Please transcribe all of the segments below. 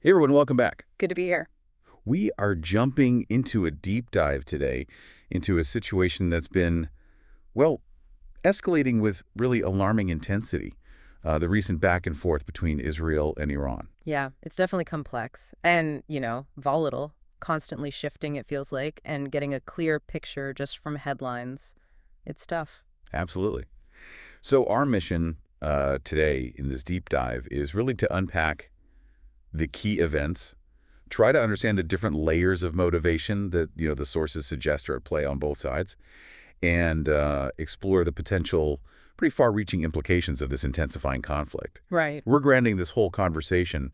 Hey everyone, welcome back. Good to be here. We are jumping into a deep dive today into a situation that's been, well, escalating with really alarming intensity. The recent back and forth between Israel and Iran. Yeah, it's definitely complex and, volatile, constantly shifting, it feels like, and getting a clear picture just from headlines. It's tough. Absolutely. So our mission today in this deep dive is really to unpack the key events, try to understand the different layers of motivation that the sources suggest are at play on both sides, and explore the potential pretty far-reaching implications of this intensifying conflict. Right. We're grounding this whole conversation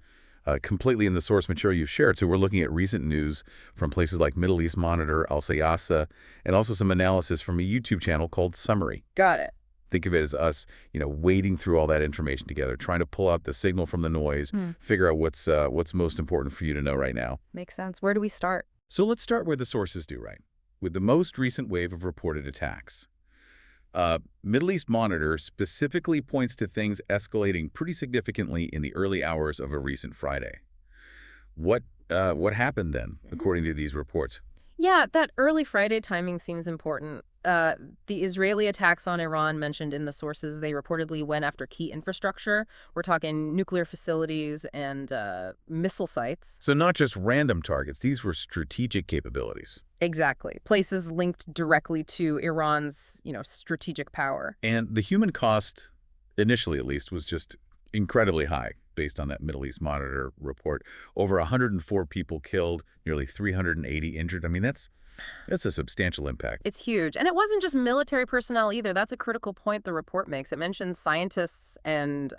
completely in the source material you've shared, so we're looking at recent news from places like Middle East Monitor, Al Sayasa, and also some analysis from a YouTube channel called Summary. Got it. Think of it as us, wading through all that information together, trying to pull out the signal from the noise, figure out what's most important for you to know right now. Makes sense. Where do we start? So let's start where the sources do, right? With the most recent wave of reported attacks. Middle East Monitor specifically points to things escalating pretty significantly in the early hours of a recent Friday. What happened then, according to these reports? Yeah, that early Friday timing seems important. The Israeli attacks on Iran mentioned in the sources, they reportedly went after key infrastructure. We're talking nuclear facilities and missile sites. So not just random targets, these were strategic capabilities. Exactly. Places linked directly to Iran's, strategic power. And the human cost, initially at least, was just incredibly high based on that Middle East Monitor report. Over 104 people killed, nearly 380 injured. I mean, that's a substantial impact. It's huge. And it wasn't just military personnel either. That's a critical point the report makes. It mentions scientists and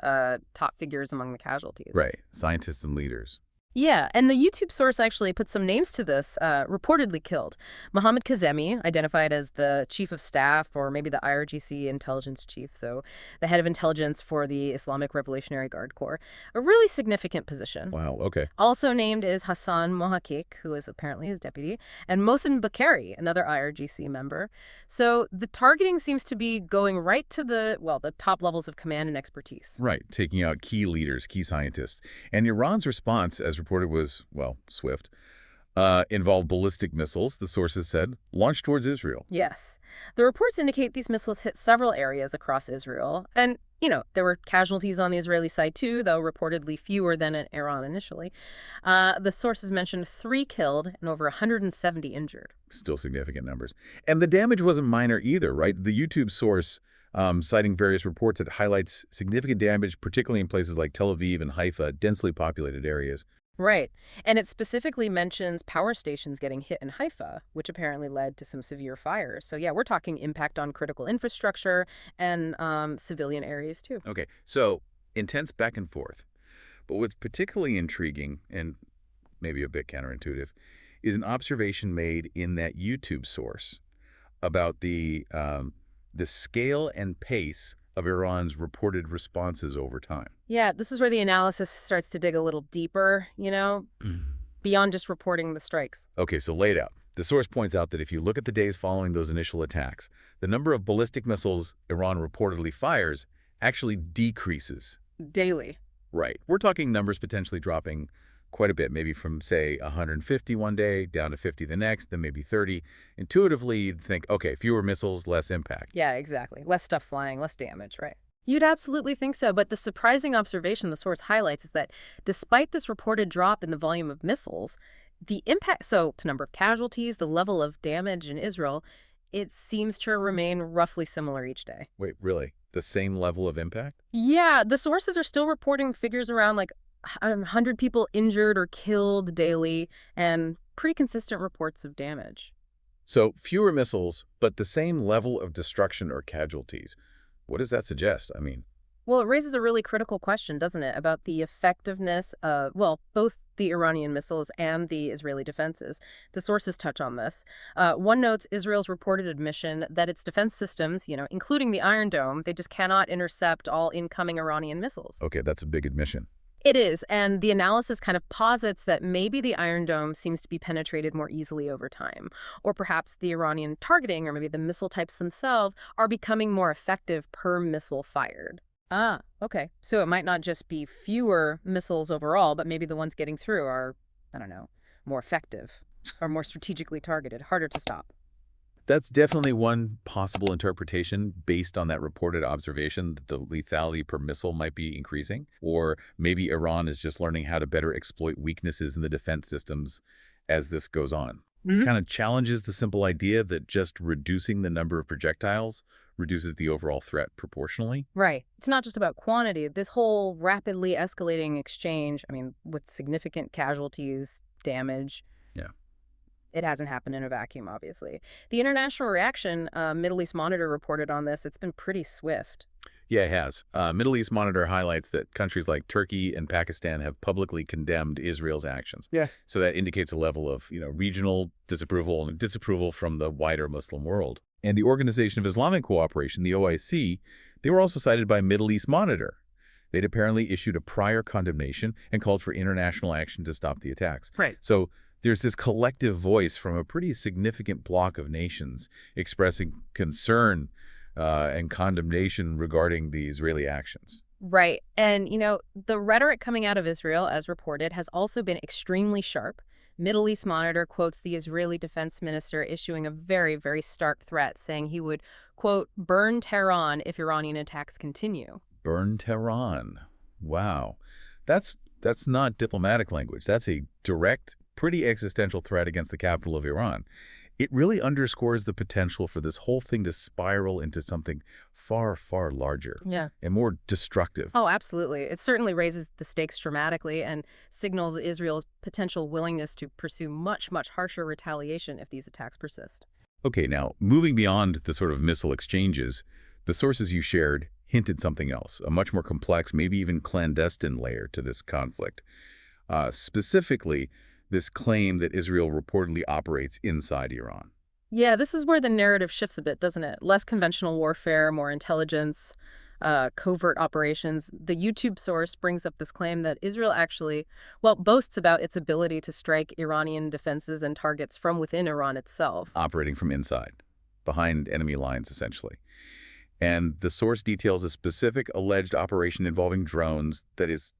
top figures among the casualties. Right. Scientists and leaders. Yeah, and the YouTube source actually put some names to this, reportedly killed. Mohammad Kazemi, identified as the chief of staff or maybe the IRGC intelligence chief, so the head of intelligence for the Islamic Revolutionary Guard Corps, a really significant position. Wow, okay. Also named is Hassan Mohakik, who is apparently his deputy, and Mohsen Bakari, another IRGC member. So the targeting seems to be going right to the top levels of command and expertise. Right, taking out key leaders, key scientists. And Iran's response, as reported, was, swift. Involved ballistic missiles, the sources said, launched towards Israel. Yes. The reports indicate these missiles hit several areas across Israel. And, there were casualties on the Israeli side too, though reportedly fewer than in Iran initially. The sources mentioned 3 killed and over 170 injured. Still significant numbers. And the damage wasn't minor either, right? The YouTube source, citing various reports, that highlights significant damage, particularly in places like Tel Aviv and Haifa, densely populated areas. Right. And it specifically mentions power stations getting hit in Haifa, which apparently led to some severe fires. So yeah, we're talking impact on critical infrastructure and civilian areas too. Okay, so intense back and forth. But what's particularly intriguing, and maybe a bit counterintuitive, is an observation made in that YouTube source about the scale and pace of Iran's reported responses over time. Yeah, this is where the analysis starts to dig a little deeper, beyond just reporting the strikes. Okay, so laid out. The source points out that if you look at the days following those initial attacks, the number of ballistic missiles Iran reportedly fires actually decreases. Daily. Right. We're talking numbers potentially dropping quite a bit, maybe from, say, 150 one day down to 50 the next, then maybe 30. Intuitively, you'd think, okay, fewer missiles, less impact. Yeah, exactly. Less stuff flying, less damage, right? You'd absolutely think so, but the surprising observation the source highlights is that despite this reported drop in the volume of missiles, the impact, so the number of casualties, the level of damage in Israel, it seems to remain roughly similar each day. Wait, really? The same level of impact? Yeah, the sources are still reporting figures around like 100 people injured or killed daily, and pretty consistent reports of damage. So fewer missiles, but the same level of destruction or casualties. What does that suggest? I mean, well, it raises a really critical question, doesn't it, about the effectiveness of, both the Iranian missiles and the Israeli defenses. The sources touch on this. One notes Israel's reported admission that its defense systems, including the Iron Dome, they just cannot intercept all incoming Iranian missiles. okay, that's a big admission. It is, and the analysis kind of posits that maybe the Iron Dome seems to be penetrated more easily over time, or perhaps the Iranian targeting, or maybe the missile types themselves, are becoming more effective per missile fired. Ah, okay. So it might not just be fewer missiles overall, but maybe the ones getting through are, I don't know, more effective or more strategically targeted, harder to stop. That's definitely one possible interpretation based on that reported observation that the lethality per missile might be increasing. Or maybe Iran is just learning how to better exploit weaknesses in the defense systems as this goes on. Mhm. Kind of challenges the simple idea that just reducing the number of projectiles reduces the overall threat proportionally. Right. It's not just about quantity. This whole rapidly escalating exchange, I mean, with significant casualties, damage, Yeah. it hasn't happened in a vacuum, obviously. The international reaction, Middle East Monitor reported on this, it's been pretty swift. Yeah, it has. Middle East Monitor highlights that countries like Turkey and Pakistan have publicly condemned Israel's actions. Yeah. So that indicates a level of, regional disapproval and disapproval from the wider Muslim world. And the Organization of Islamic Cooperation, the OIC, they were also cited by Middle East Monitor. They'd apparently issued a prior condemnation and called for international action to stop the attacks. Right. So there's this collective voice from a pretty significant bloc of nations expressing concern and condemnation regarding the Israeli actions. Right. And, the rhetoric coming out of Israel, as reported, has also been extremely sharp. Middle East Monitor quotes the Israeli defense minister issuing a very, very stark threat, saying he would, quote, burn Tehran if Iranian attacks continue. Burn Tehran. Wow. That's not diplomatic language. That's a direct, pretty existential threat against the capital of Iran. It really underscores the potential for this whole thing to spiral into something far, far larger Yeah. and more destructive. Oh, absolutely. It certainly raises the stakes dramatically and signals Israel's potential willingness to pursue much, much harsher retaliation if these attacks persist. Okay, now, moving beyond the sort of missile exchanges, the sources you shared hinted something else, a much more complex, maybe even clandestine layer to this conflict. Specifically, this claim that Israel reportedly operates inside Iran. Yeah, this is where the narrative shifts a bit, doesn't it? Less conventional warfare, more intelligence, covert operations. The YouTube source brings up this claim that Israel actually, well, boasts about its ability to strike Iranian defenses and targets from within Iran itself. Operating from inside, behind enemy lines, essentially. And the source details a specific alleged operation involving drones that is,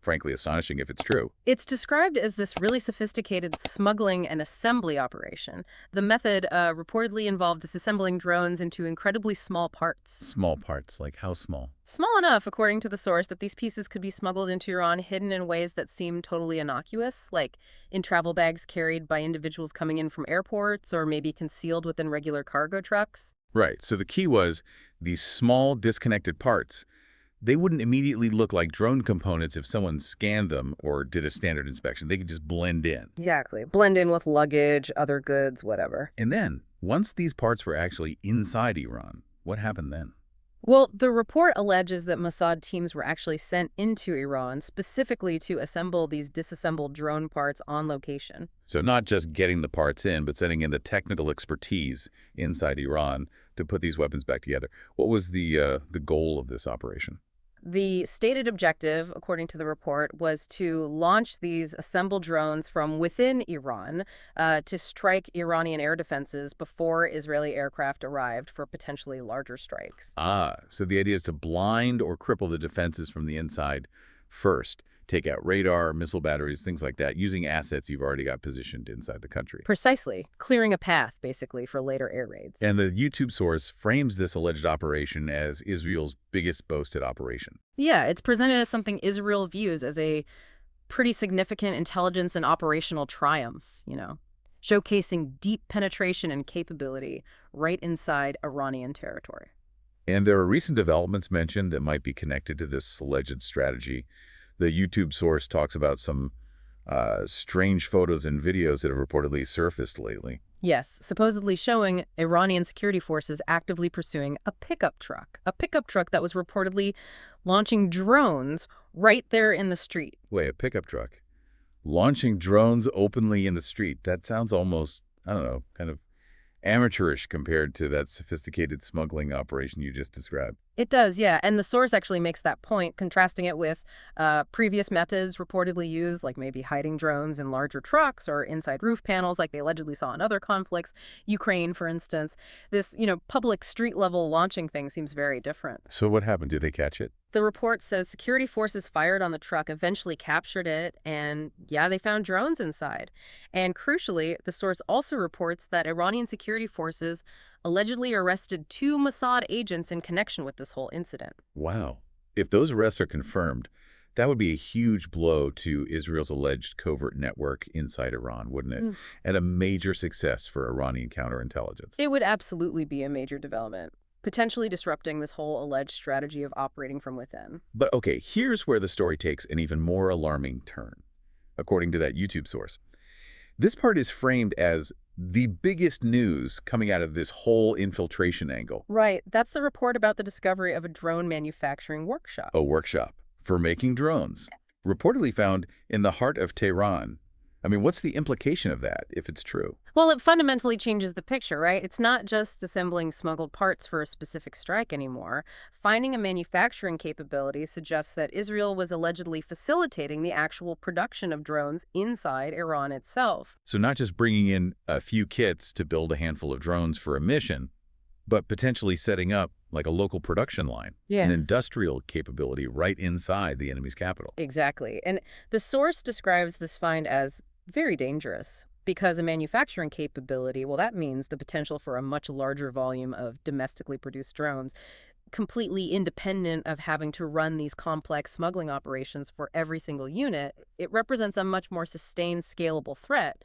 frankly, astonishing if it's true. It's described as this really sophisticated smuggling and assembly operation. The method reportedly involved disassembling drones into incredibly small parts. Small parts, like how small? Small enough, according to the source, that these pieces could be smuggled into Iran hidden in ways that seem totally innocuous, like in travel bags carried by individuals coming in from airports or maybe concealed within regular cargo trucks. Right, so the key was these small, disconnected parts. They wouldn't immediately look like drone components if someone scanned them or did a standard inspection. They could just blend in. Exactly. Blend in with luggage, other goods, whatever. And then, once these parts were actually inside Iran, what happened then? Well, the report alleges that Mossad teams were actually sent into Iran specifically to assemble these disassembled drone parts on location. So not just getting the parts in, but sending in the technical expertise inside Iran to put these weapons back together. What was the goal of this operation? The stated objective, according to the report, was to launch these assembled drones from within Iran to strike Iranian air defenses before Israeli aircraft arrived for potentially larger strikes. So the idea is to blind or cripple the defenses from the inside first. Take out radar, missile batteries, things like that, using assets you've already got positioned inside the country. Precisely. Clearing a path, basically, for later air raids. And the YouTube source frames this alleged operation as Israel's biggest boasted operation. Yeah, it's presented as something Israel views as a pretty significant intelligence and operational triumph, showcasing deep penetration and capability right inside Iranian territory. And there are recent developments mentioned that might be connected to this alleged strategy. The YouTube source talks about some strange photos and videos that have reportedly surfaced lately. Yes, supposedly showing Iranian security forces actively pursuing a pickup truck that was reportedly launching drones right there in the street. Wait, a pickup truck? Launching drones openly in the street? That sounds almost, I don't know, kind of Amateurish compared to that sophisticated smuggling operation you just described. It does, yeah. And the source actually makes that point, contrasting it with previous methods reportedly used, like maybe hiding drones in larger trucks or inside roof panels, like they allegedly saw in other conflicts. Ukraine, for instance. This, public street level launching thing seems very different. So what happened? Did they catch it? The report says security forces fired on the truck, eventually captured it, and yeah, they found drones inside. And crucially, the source also reports that Iranian security forces allegedly arrested 2 Mossad agents in connection with this whole incident. Wow. If those arrests are confirmed, that would be a huge blow to Israel's alleged covert network inside Iran, wouldn't it? Mm. And a major success for Iranian counterintelligence. It would absolutely be a major development, potentially disrupting this whole alleged strategy of operating from within. But okay, here's where the story takes an even more alarming turn, according to that YouTube source. This part is framed as the biggest news coming out of this whole infiltration angle. Right. That's the report about the discovery of a drone manufacturing workshop. A workshop for making drones, reportedly found in the heart of Tehran. I mean, what's the implication of that, if it's true? Well, it fundamentally changes the picture, right? It's not just assembling smuggled parts for a specific strike anymore. Finding a manufacturing capability suggests that Israel was allegedly facilitating the actual production of drones inside Iran itself. So not just bringing in a few kits to build a handful of drones for a mission, but potentially setting up like a local production line, Yeah. an industrial capability right inside the enemy's capital. Exactly. And the source describes this find as very dangerous because a manufacturing capability, well, that means the potential for a much larger volume of domestically produced drones, completely independent of having to run these complex smuggling operations for every single unit. It represents a much more sustained, scalable threat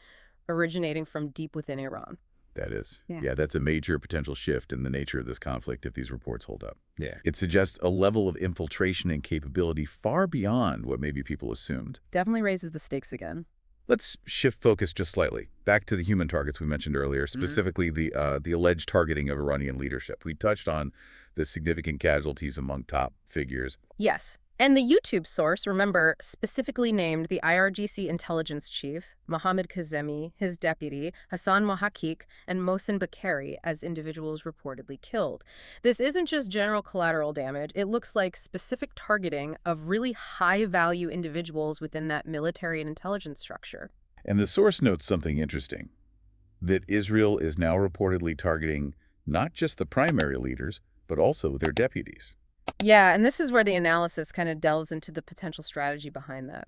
originating from deep within Iran. That is. Yeah. Yeah, that's a major potential shift in the nature of this conflict if these reports hold up. Yeah. It suggests a level of infiltration and capability far beyond what maybe people assumed. Definitely raises the stakes again. Let's shift focus just slightly, back to the human targets we mentioned earlier, specifically the alleged targeting of Iranian leadership. We touched on the significant casualties among top figures. Yes. And the YouTube source, remember, specifically named the IRGC intelligence chief, Mohammad Kazemi, his deputy, Hassan Mohakik, and Mohsen Bakeri as individuals reportedly killed. This isn't just general collateral damage. It looks like specific targeting of really high-value individuals within that military and intelligence structure. And the source notes something interesting, that Israel is now reportedly targeting not just the primary leaders, but also their deputies. Yeah, and this is where the analysis kind of delves into the potential strategy behind that.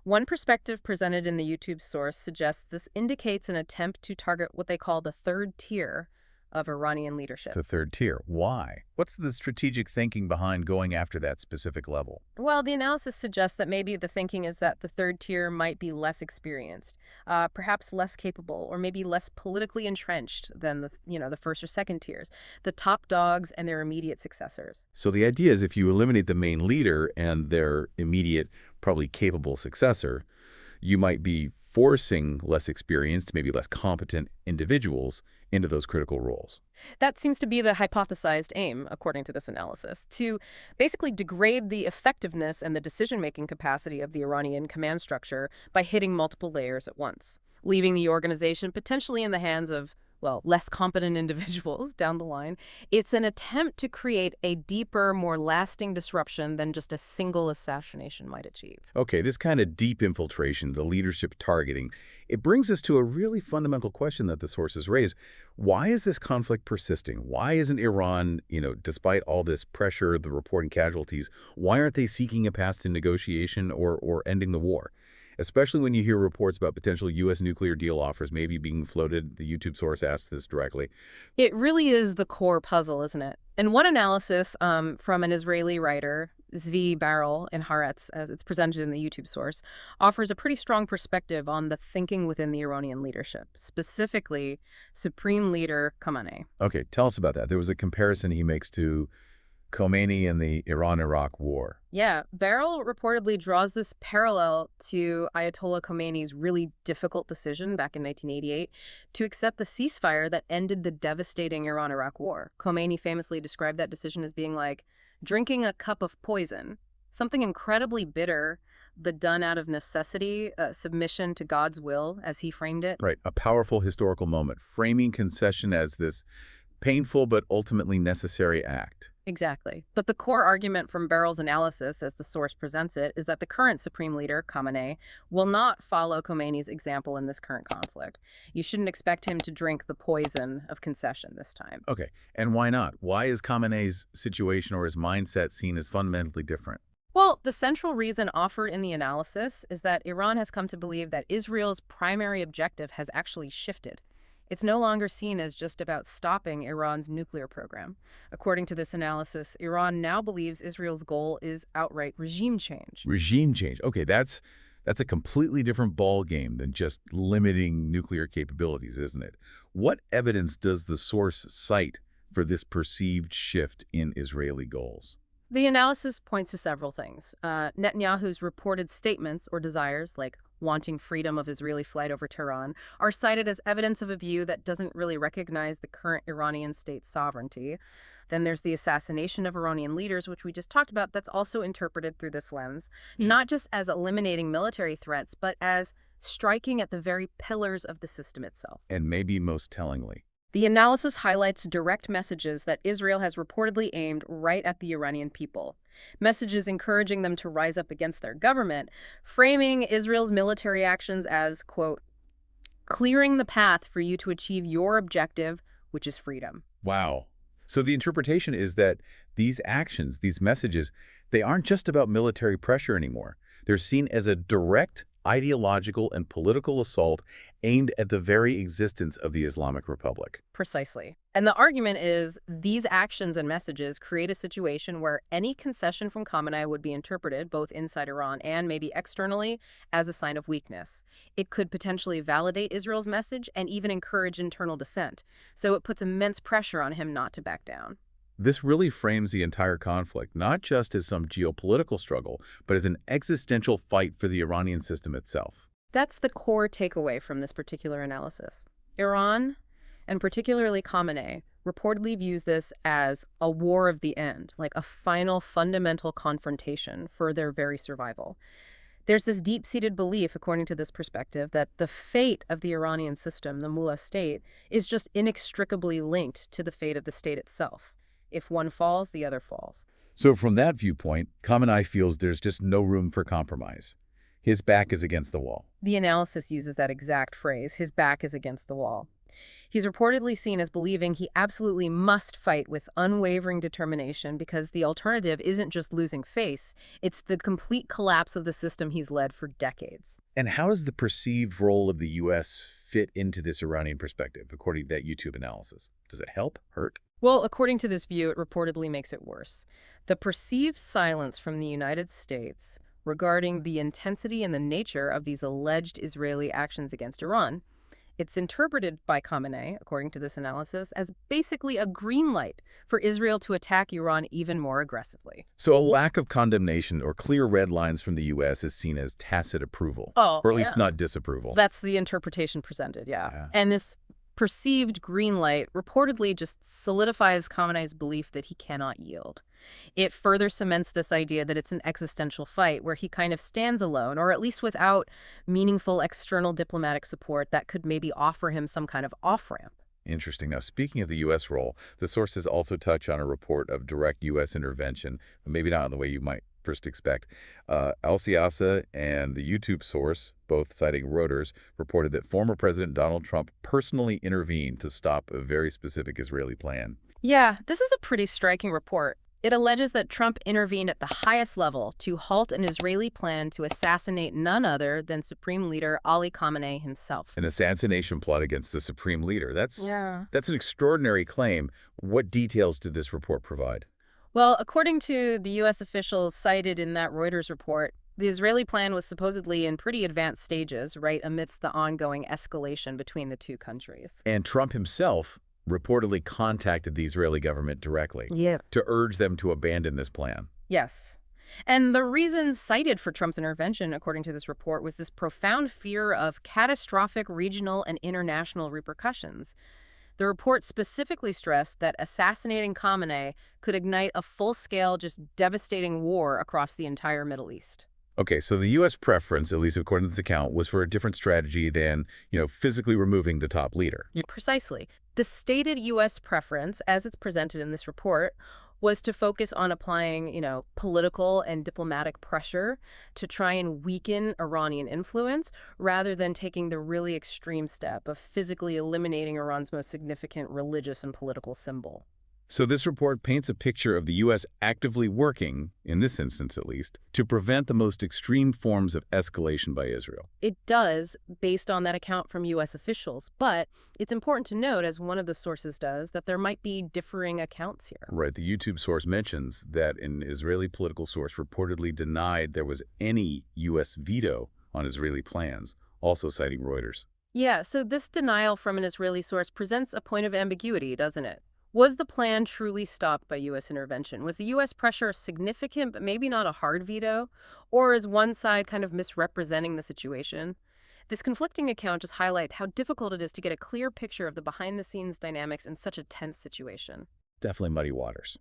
One perspective presented in the YouTube source suggests this indicates an attempt to target what they call the third tier of Iranian leadership. The third tier. Why? What's the strategic thinking behind going after that specific level? Well, the analysis suggests that maybe the thinking is that the third tier might be less experienced, perhaps less capable, or maybe less politically entrenched than the first or second tiers, the top dogs and their immediate successors. So the idea is if you eliminate the main leader and their immediate, probably capable successor, you might be forcing less experienced, maybe less competent individuals into those critical roles. That seems to be the hypothesized aim, according to this analysis, to basically degrade the effectiveness and the decision-making capacity of the Iranian command structure by hitting multiple layers at once, leaving the organization potentially in the hands of, well, less competent individuals down the line. It's an attempt to create a deeper, more lasting disruption than just a single assassination might achieve. Okay, this kind of deep infiltration, the leadership targeting, it brings us to a really fundamental question that the sources raise. Why is this conflict persisting? Why isn't Iran, despite all this pressure, the reporting casualties, why aren't they seeking a path to negotiation or ending the war? Especially when you hear reports about potential U.S. nuclear deal offers maybe being floated. The YouTube source asks this directly. It really is the core puzzle, isn't it? And one analysis from an Israeli writer, Zvi Barrel in Haaretz, as it's presented in the YouTube source, offers a pretty strong perspective on the thinking within the Iranian leadership, specifically Supreme Leader Khamenei. Okay, tell us about that. There was a comparison he makes to Khamenei and the Iran-Iraq war. Yeah, Barrel reportedly draws this parallel to Ayatollah Khomeini's really difficult decision back in 1988 to accept the ceasefire that ended the devastating Iran-Iraq war. Khomeini famously described that decision as being like drinking a cup of poison, something incredibly bitter, but done out of necessity, submission to God's will, as he framed it. Right, a powerful historical moment, framing concession as this painful but ultimately necessary act. Exactly. But the core argument from Barrell's analysis, as the source presents it, is that the current supreme leader, Khamenei, will not follow Khomeini's example in this current conflict. You shouldn't expect him to drink the poison of concession this time. Okay, and why not? Why is Khamenei's situation or his mindset seen as fundamentally different? Well, the central reason offered in the analysis is that Iran has come to believe that Israel's primary objective has actually shifted. It's no longer seen as just about stopping Iran's nuclear program. According to this analysis, Iran now believes Israel's goal is outright regime change. Regime change. Okay, that's a completely different ball game than just limiting nuclear capabilities, isn't it? What evidence does the source cite for this perceived shift in Israeli goals? The analysis points to several things. Netanyahu's reported statements or desires, like wanting freedom of Israeli flight over Tehran, are cited as evidence of a view that doesn't really recognize the current Iranian state's sovereignty. Then there's the assassination of Iranian leaders, which we just talked about, that's also interpreted through this lens, not just as eliminating military threats, but as striking at the very pillars of the system itself. And maybe most tellingly, The analysis highlights direct messages that Israel has reportedly aimed right at the Iranian people. Messages encouraging them to rise up against their government, framing Israel's military actions as, quote, clearing the path for you to achieve your objective, which is freedom. wow. So the interpretation is that these actions, these messages, they aren't just about military pressure anymore. They're seen as a direct ideological and political assault aimed at the very existence of the Islamic Republic. Precisely. And the argument is these actions and messages create a situation where any concession from Khamenei would be interpreted, both inside Iran and maybe externally, as a sign of weakness. It could potentially validate Israel's message and even encourage internal dissent. So it puts immense pressure on him not to back down. This really frames the entire conflict, not just as some geopolitical struggle, but as an existential fight for the Iranian system itself. That's the core takeaway from this particular analysis. Iran, and particularly Khamenei, reportedly views this as a war of the end, like a final fundamental confrontation for their very survival. There's this deep-seated belief, according to this perspective, that the fate of the Iranian system, the mullah state, is just inextricably linked to the fate of the state itself. If one falls, the other falls. So from that viewpoint, Khamenei feels there's just no room for compromise. His back is against the wall. The analysis uses that exact phrase, his back is against the wall. He's reportedly seen as believing he absolutely must fight with unwavering determination because the alternative isn't just losing face, it's the complete collapse of the system he's led for decades. And how does the perceived role of the U.S. fit into this Iranian perspective, according to that YouTube analysis? Does it help? Hurt? Well, according to this view, it reportedly makes it worse. The perceived silence from the United States regarding the intensity and the nature of these alleged Israeli actions against Iran, it's interpreted by Khamenei, according to this analysis, as basically a green light for Israel to attack Iran even more aggressively. So a lack of condemnation or clear red lines from the U.S. is seen as tacit approval, or at least not disapproval. That's the interpretation presented, yeah. And this perceived green light reportedly just solidifies Khamenei's belief that he cannot yield. It further cements this idea that it's an existential fight where he kind of stands alone, or at least without meaningful external diplomatic support that could maybe offer him some kind of off-ramp. Interesting. Now, speaking of the U.S. role, the sources also touch on a report of direct U.S. intervention, but maybe not in the way you might first expect. Al-Siasa and the YouTube source, both citing Reuters, reported that former President Donald Trump personally intervened to stop a very specific Israeli plan. Yeah, this is a pretty striking report. It alleges that Trump intervened at the highest level to halt an Israeli plan to assassinate none other than Supreme Leader Ali Khamenei himself. An assassination plot against the Supreme Leader. That's an extraordinary claim. What details did this report provide? Well, according to the U.S. officials cited in that Reuters report, the Israeli plan was supposedly in pretty advanced stages, right amidst the ongoing escalation between the two countries. And Trump himself reportedly contacted the Israeli government directly to urge them to abandon this plan. Yes. And the reason cited for Trump's intervention, according to this report, was this profound fear of catastrophic regional and international repercussions. The report specifically stressed that assassinating Khamenei could ignite a full-scale, just devastating war across the entire Middle East. Okay, so the U.S. preference, at least according to this account, was for a different strategy than, physically removing the top leader. Precisely. The stated U.S. preference, as it's presented in this report, was to focus on applying, political and diplomatic pressure to try and weaken Iranian influence rather than taking the really extreme step of physically eliminating Iran's most significant religious and political symbol. So this report paints a picture of the U.S. actively working, in this instance at least, to prevent the most extreme forms of escalation by Israel. It does, based on that account from U.S. officials, but it's important to note, as one of the sources does, that there might be differing accounts here. Right, the YouTube source mentions that an Israeli political source reportedly denied there was any U.S. veto on Israeli plans, also citing Reuters. Yeah, so this denial from an Israeli source presents a point of ambiguity, doesn't it? Was the plan truly stopped by U.S. intervention? Was the U.S. pressure significant, but maybe not a hard veto? Or is one side kind of misrepresenting the situation? This conflicting account just highlights how difficult it is to get a clear picture of the behind-the-scenes dynamics in such a tense situation. Definitely muddy waters.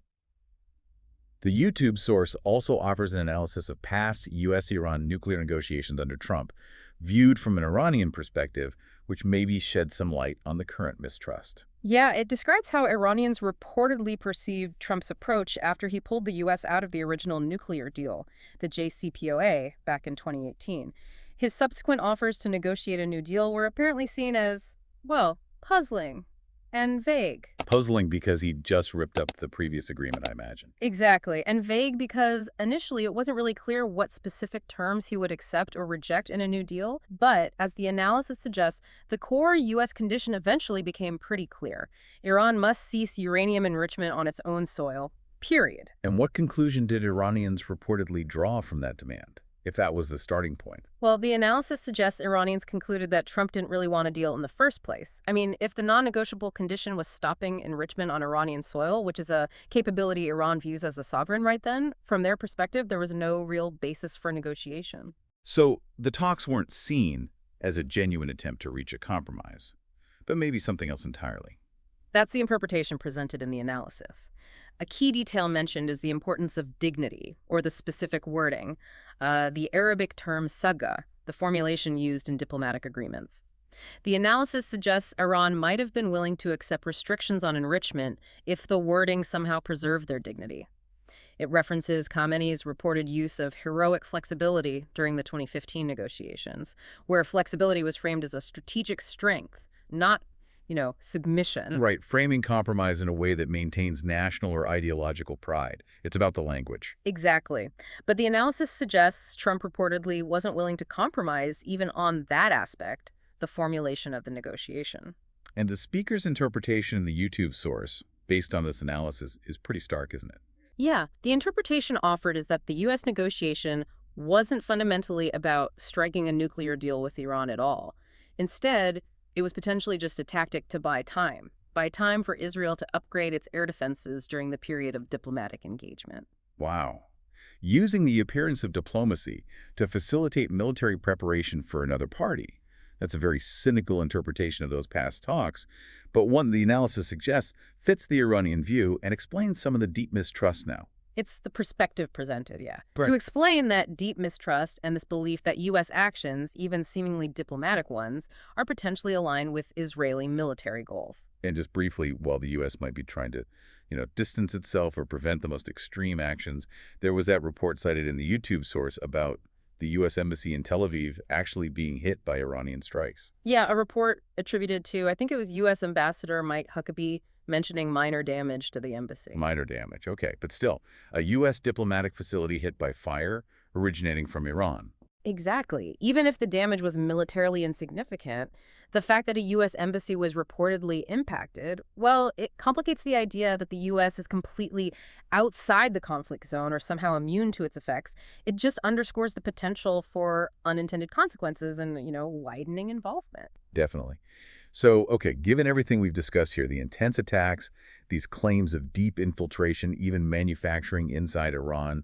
The YouTube source also offers an analysis of past U.S.-Iran nuclear negotiations under Trump, viewed from an Iranian perspective, which maybe shed some light on the current mistrust. Yeah, it describes how Iranians reportedly perceived Trump's approach after he pulled the U.S. out of the original nuclear deal, the JCPOA, back in 2018. His subsequent offers to negotiate a new deal were apparently seen as, well, puzzling and vague. Puzzling because he just ripped up the previous agreement, I imagine. Exactly, and vague because initially it wasn't really clear what specific terms he would accept or reject in a new deal, but as the analysis suggests, the core U.S. condition eventually became pretty clear. Iran must cease uranium enrichment on its own soil, period. And what conclusion did Iranians reportedly draw from that demand, if that was the starting point? Well, the analysis suggests Iranians concluded that Trump didn't really want a deal in the first place. I mean, if the non-negotiable condition was stopping enrichment on Iranian soil, which is a capability Iran views as a sovereign right then, from their perspective, there was no real basis for negotiation. So the talks weren't seen as a genuine attempt to reach a compromise, but maybe something else entirely. That's the interpretation presented in the analysis. A key detail mentioned is the importance of dignity, or the specific wording, the Arabic term saga, the formulation used in diplomatic agreements. The analysis suggests Iran might have been willing to accept restrictions on enrichment if the wording somehow preserved their dignity. It references Khamenei's reported use of heroic flexibility during the 2015 negotiations, where flexibility was framed as a strategic strength, not submission. Right, framing compromise in a way that maintains national or ideological pride. It's about the language. Exactly. But the analysis suggests Trump reportedly wasn't willing to compromise even on that aspect, the formulation of the negotiation. And the speaker's interpretation in the YouTube source, based on this analysis, is pretty stark, isn't it? Yeah, the interpretation offered is that the U.S. negotiation wasn't fundamentally about striking a nuclear deal with Iran at all. Instead, it was potentially just a tactic to buy time for Israel to upgrade its air defenses during the period of diplomatic engagement. Wow. Using the appearance of diplomacy to facilitate military preparation for another party. That's a very cynical interpretation of those past talks, but one the analysis suggests fits the Iranian view and explains some of the deep mistrust now. It's the perspective presented, yeah. Right. To explain that deep mistrust and this belief that U.S. actions, even seemingly diplomatic ones, are potentially aligned with Israeli military goals. And just briefly, while the U.S. might be trying to, distance itself or prevent the most extreme actions, there was that report cited in the YouTube source about the U.S. Embassy in Tel Aviv actually being hit by Iranian strikes. Yeah, a report attributed to, I think it was U.S. Ambassador Mike Huckabee, mentioning minor damage to the embassy. Minor damage, okay. But still, a U.S. diplomatic facility hit by fire originating from Iran. Exactly. Even if the damage was militarily insignificant, the fact that a U.S. embassy was reportedly impacted, well, it complicates the idea that the U.S. is completely outside the conflict zone or somehow immune to its effects. It just underscores the potential for unintended consequences and, widening involvement. Definitely. So, okay, given everything we've discussed here, the intense attacks, these claims of deep infiltration, even manufacturing inside Iran,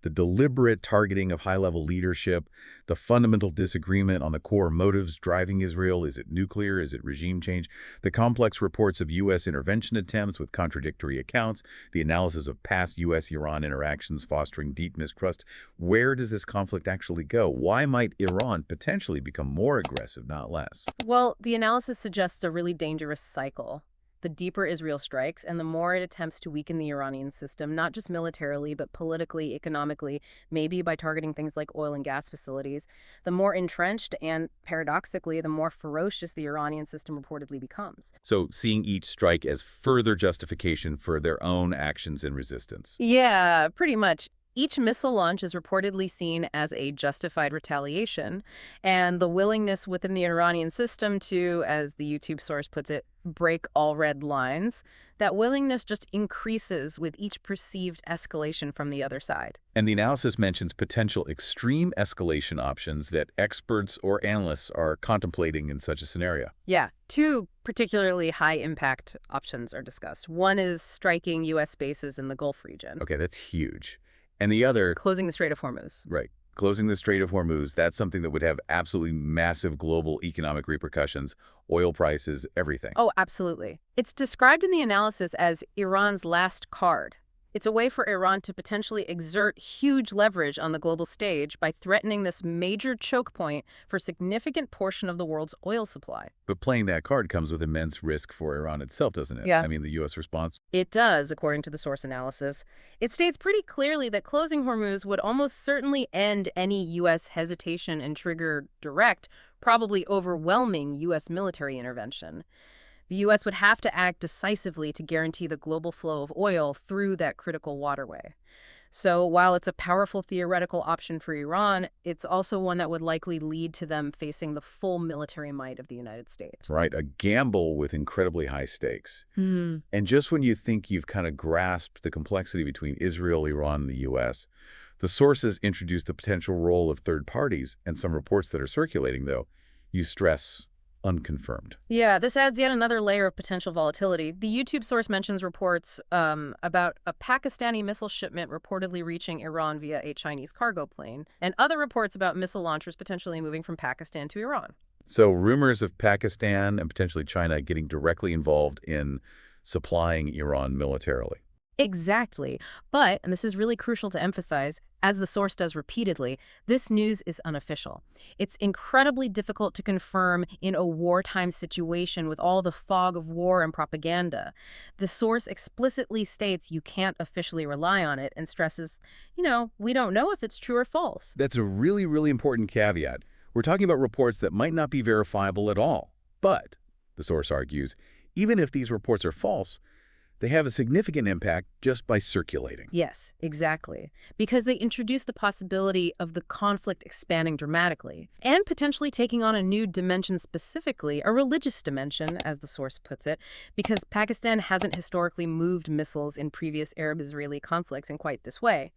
the deliberate targeting of high-level leadership, the fundamental disagreement on the core motives driving Israel. Is it nuclear? Is it regime change? The complex reports of U.S. intervention attempts with contradictory accounts, the analysis of past U.S.-Iran interactions fostering deep mistrust. Where does this conflict actually go? Why might Iran potentially become more aggressive, not less? Well, the analysis suggests a really dangerous cycle. The deeper Israel strikes and the more it attempts to weaken the Iranian system, not just militarily, but politically, economically, maybe by targeting things like oil and gas facilities, the more entrenched and, paradoxically, the more ferocious the Iranian system reportedly becomes. So seeing each strike as further justification for their own actions in resistance. Yeah, pretty much. Each missile launch is reportedly seen as a justified retaliation, and the willingness within the Iranian system to, as the YouTube source puts it, break all red lines, that willingness just increases with each perceived escalation from the other side. And the analysis mentions potential extreme escalation options that experts or analysts are contemplating in such a scenario. Yeah, two particularly high-impact options are discussed. One is striking U.S. bases in the Gulf region. Okay, that's huge. And the other, Closing the Strait of Hormuz. right, closing the Strait of Hormuz, that's something that would have absolutely massive global economic repercussions, oil prices, everything. Oh, absolutely. It's described in the analysis as Iran's last card. It's a way for Iran to potentially exert huge leverage on the global stage by threatening this major choke point for a significant portion of the world's oil supply. But playing that card comes with immense risk for Iran itself, doesn't it? Yeah. I mean, the U.S. response. It does, according to the source analysis. It states pretty clearly that closing Hormuz would almost certainly end any U.S. hesitation and trigger direct, probably overwhelming U.S. military intervention. The U.S. would have to act decisively to guarantee the global flow of oil through that critical waterway. So while it's a powerful theoretical option for Iran, it's also one that would likely lead to them facing the full military might of the United States. Right, a gamble with incredibly high stakes. Hmm. And just when you think you've kind of grasped the complexity between Israel, Iran, and the U.S., the sources introduce the potential role of third parties, and some reports that are circulating, though, you stress unconfirmed. Yeah, this adds yet another layer of potential volatility. The YouTube source mentions reports about a Pakistani missile shipment reportedly reaching Iran via a Chinese cargo plane, and other reports about missile launchers potentially moving from Pakistan to Iran. So rumors of Pakistan and potentially China getting directly involved in supplying Iran militarily. Exactly. But, and this is really crucial to emphasize, as the source does repeatedly, this news is unofficial. It's incredibly difficult to confirm in a wartime situation with all the fog of war and propaganda. The source explicitly states you can't officially rely on it and stresses, we don't know if it's true or false. That's a really, really important caveat. We're talking about reports that might not be verifiable at all. But, the source argues, even if these reports are false, they have a significant impact just by circulating. Yes, exactly. Because they introduce the possibility of the conflict expanding dramatically and potentially taking on a new dimension, specifically a religious dimension, as the source puts it, because Pakistan hasn't historically moved missiles in previous Arab-Israeli conflicts in quite this way.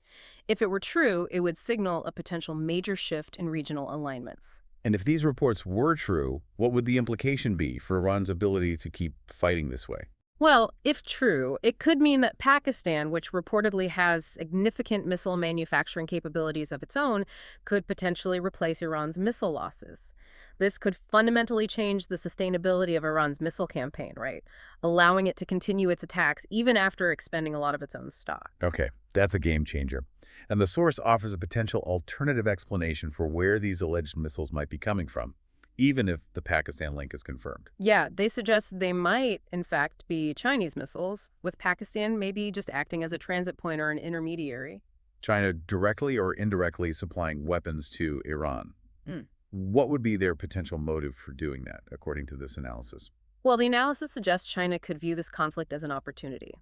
If it were true, it would signal a potential major shift in regional alignments. And if these reports were true, what would the implication be for Iran's ability to keep fighting this way? Well, if true, it could mean that Pakistan, which reportedly has significant missile manufacturing capabilities of its own, could potentially replace Iran's missile losses. This could fundamentally change the sustainability of Iran's missile campaign, right? Allowing it to continue its attacks even after expending a lot of its own stock. Okay, that's a game changer. And the source offers a potential alternative explanation for where these alleged missiles might be coming from, even if the Pakistan link is confirmed. Yeah, they suggest they might, in fact, be Chinese missiles, with Pakistan maybe just acting as a transit point or an intermediary. China directly or indirectly supplying weapons to Iran. Mm. What would be their potential motive for doing that, according to this analysis? Well, the analysis suggests China could view this conflict as an opportunity,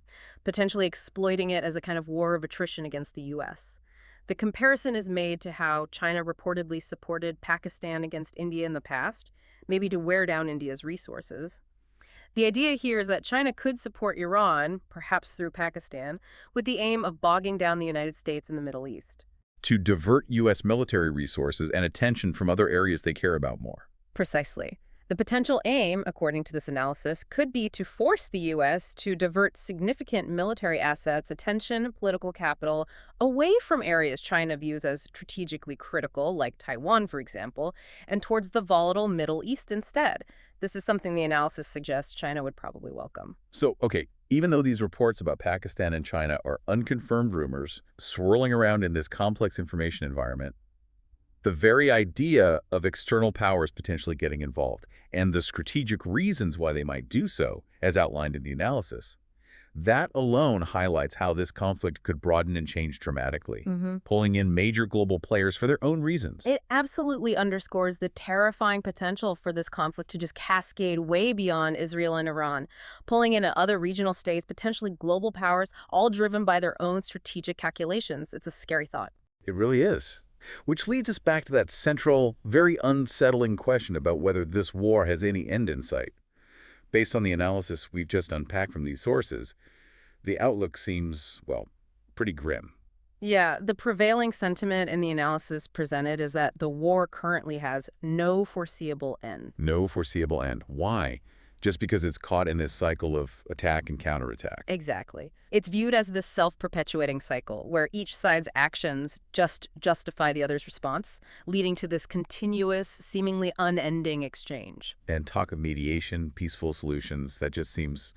potentially exploiting it as a kind of war of attrition against the U.S. The comparison is made to how China reportedly supported Pakistan against India in the past, maybe to wear down India's resources. The idea here is that China could support Iran, perhaps through Pakistan, with the aim of bogging down the United States in the Middle East. To divert U.S. military resources and attention from other areas they care about more. Precisely. The potential aim, according to this analysis, could be to force the U.S. to divert significant military assets, attention, political capital, away from areas China views as strategically critical, like Taiwan, for example, and towards the volatile Middle East instead. This is something the analysis suggests China would probably welcome. So, okay, even though these reports about Pakistan and China are unconfirmed rumors swirling around in this complex information environment, the very idea of external powers potentially getting involved and the strategic reasons why they might do so, as outlined in the analysis, that alone highlights how this conflict could broaden and change dramatically, pulling in major global players for their own reasons. It absolutely underscores the terrifying potential for this conflict to just cascade way beyond Israel and Iran, pulling in other regional states, potentially global powers, all driven by their own strategic calculations. It's a scary thought. It really is. Which leads us back to that central, very unsettling question about whether this war has any end in sight. Based on the analysis we've just unpacked from these sources, the outlook seems, well, pretty grim. Yeah, the prevailing sentiment in the analysis presented is that the war currently has no foreseeable end. No foreseeable end. Why? Just because it's caught in this cycle of attack and counterattack. Exactly. It's viewed as this self-perpetuating cycle where each side's actions just justify the other's response, leading to this continuous, seemingly unending exchange. And talk of mediation, peaceful solutions, that just seems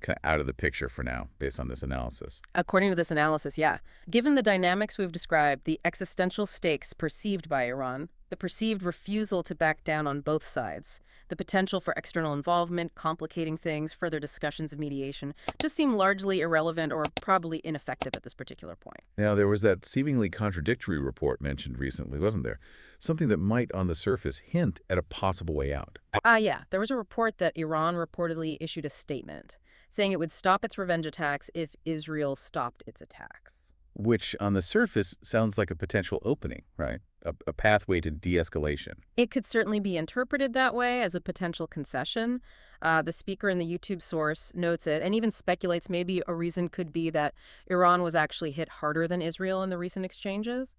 kind of out of the picture for now, based on this analysis. According to this analysis, yeah. Given the dynamics we've described, the existential stakes perceived by Iran, the perceived refusal to back down on both sides, the potential for external involvement, complicating things, further discussions of mediation, just seem largely irrelevant or probably ineffective at this particular point. Now, there was that seemingly contradictory report mentioned recently, wasn't there? Something that might, on the surface, hint at a possible way out. Yeah. There was a report that Iran reportedly issued a statement saying it would stop its revenge attacks if Israel stopped its attacks. Which, on the surface, sounds like a potential opening, right? A pathway to de-escalation. It could certainly be interpreted that way as a potential concession. The speaker in the YouTube source notes it and even speculates maybe a reason could be that Iran was actually hit harder than Israel in the recent exchanges.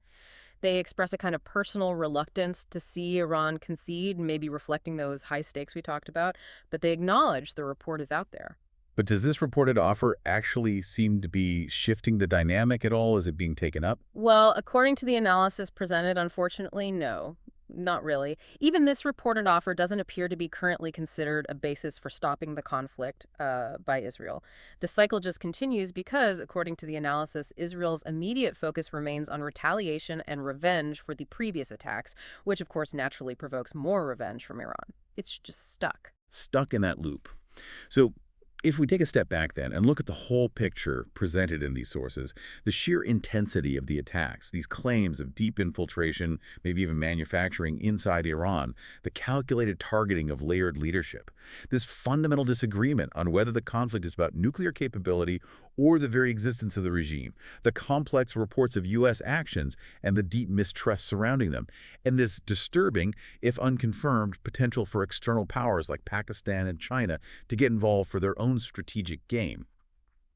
They express a kind of personal reluctance to see Iran concede, maybe reflecting those high stakes we talked about, but they acknowledge the report is out there. But does this reported offer actually seem to be shifting the dynamic at all? Is it being taken up? Well, according to the analysis presented, unfortunately, no, not really. Even this reported offer doesn't appear to be currently considered a basis for stopping the conflict by Israel. The cycle just continues because, according to the analysis, Israel's immediate focus remains on retaliation and revenge for the previous attacks, which, of course, naturally provokes more revenge from Iran. It's just stuck. Stuck in that loop. So, if we take a step back then and look at the whole picture presented in these sources, the sheer intensity of the attacks, these claims of deep infiltration, maybe even manufacturing inside Iran, the calculated targeting of layered leadership, this fundamental disagreement on whether the conflict is about nuclear capability or the very existence of the regime, the complex reports of U.S. actions and the deep mistrust surrounding them, and this disturbing, if unconfirmed, potential for external powers like Pakistan and China to get involved for their own strategic game.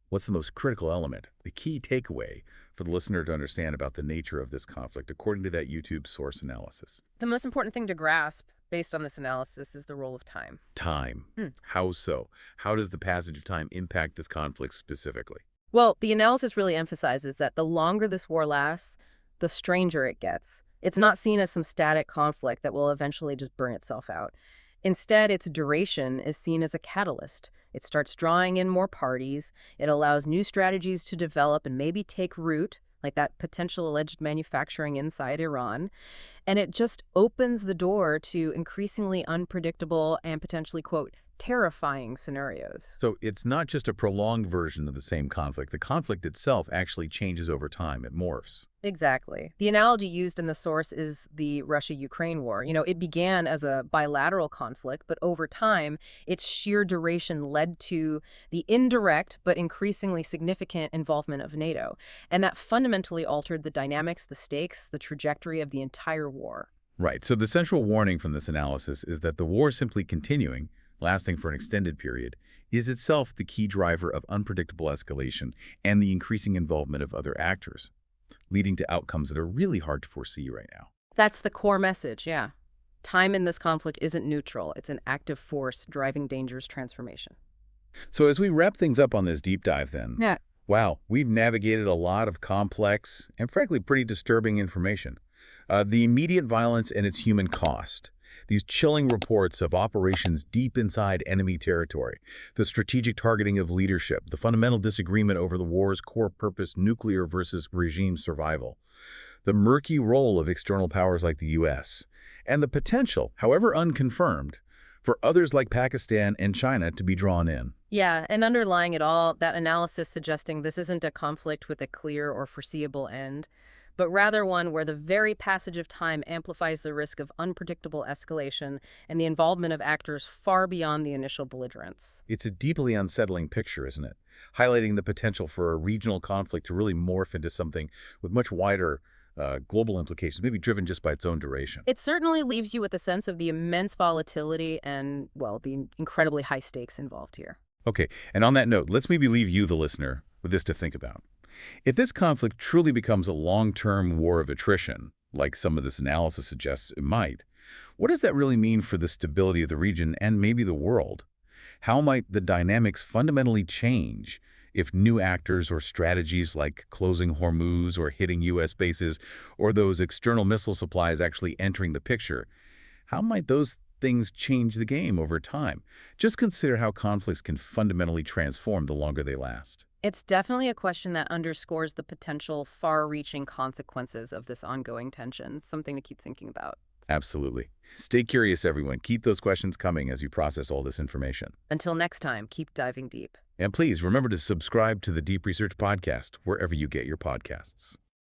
What's the most critical element, the key takeaway for the listener to understand about the nature of this conflict, according to that YouTube source analysis? The most important thing to grasp, based on this analysis, is the role of time. Time. How so? How does the passage of time impact this conflict specifically? Well, the analysis really emphasizes that the longer this war lasts, the stranger it gets. It's not seen as some static conflict that will eventually just burn itself out. Instead, its duration is seen as a catalyst. It starts drawing in more parties. It allows new strategies to develop and maybe take root, like that potential alleged manufacturing inside Iran. And it just opens the door to increasingly unpredictable and potentially, quote, terrifying scenarios. So it's not just a prolonged version of the same conflict. The conflict itself actually changes over time. It morphs. Exactly. The analogy used in the source is the Russia-Ukraine war. It began as a bilateral conflict, but over time, its sheer duration led to the indirect but increasingly significant involvement of NATO. And that fundamentally altered the dynamics, the stakes, the trajectory of the entire war. Right. So the central warning from this analysis is that the war simply continuing, lasting for an extended period, is itself the key driver of unpredictable escalation and the increasing involvement of other actors, leading to outcomes that are really hard to foresee right now. That's the core message, yeah. Time in this conflict isn't neutral. It's an active force driving danger's transformation. So as we wrap things up on this deep dive then, Yeah. wow, we've navigated a lot of complex and frankly pretty disturbing information. The immediate violence and its human cost. These chilling reports of operations deep inside enemy territory, the strategic targeting of leadership, the fundamental disagreement over the war's core purpose, nuclear versus regime survival, the murky role of external powers like the U.S., and the potential, however unconfirmed, for others like Pakistan and China to be drawn in. Yeah, and underlying it all, that analysis suggesting this isn't a conflict with a clear or foreseeable end, but rather one where the very passage of time amplifies the risk of unpredictable escalation and the involvement of actors far beyond the initial belligerents. It's a deeply unsettling picture, isn't it? Highlighting the potential for a regional conflict to really morph into something with much wider global implications, maybe driven just by its own duration. It certainly leaves you with a sense of the immense volatility and, well, the incredibly high stakes involved here. Okay, and on that note, let's maybe leave you, the listener, with this to think about. If this conflict truly becomes a long-term war of attrition, like some of this analysis suggests it might, what does that really mean for the stability of the region and maybe the world? How might the dynamics fundamentally change if new actors or strategies like closing Hormuz or hitting U.S. bases or those external missile supplies actually entering the picture? How might those things change the game over time? Just consider how conflicts can fundamentally transform the longer they last. It's definitely a question that underscores the potential far-reaching consequences of this ongoing tension, something to keep thinking about. Absolutely. Stay curious, everyone. Keep those questions coming as you process all this information. Until next time, keep diving deep. And please remember to subscribe to the Deep Research Podcast wherever you get your podcasts.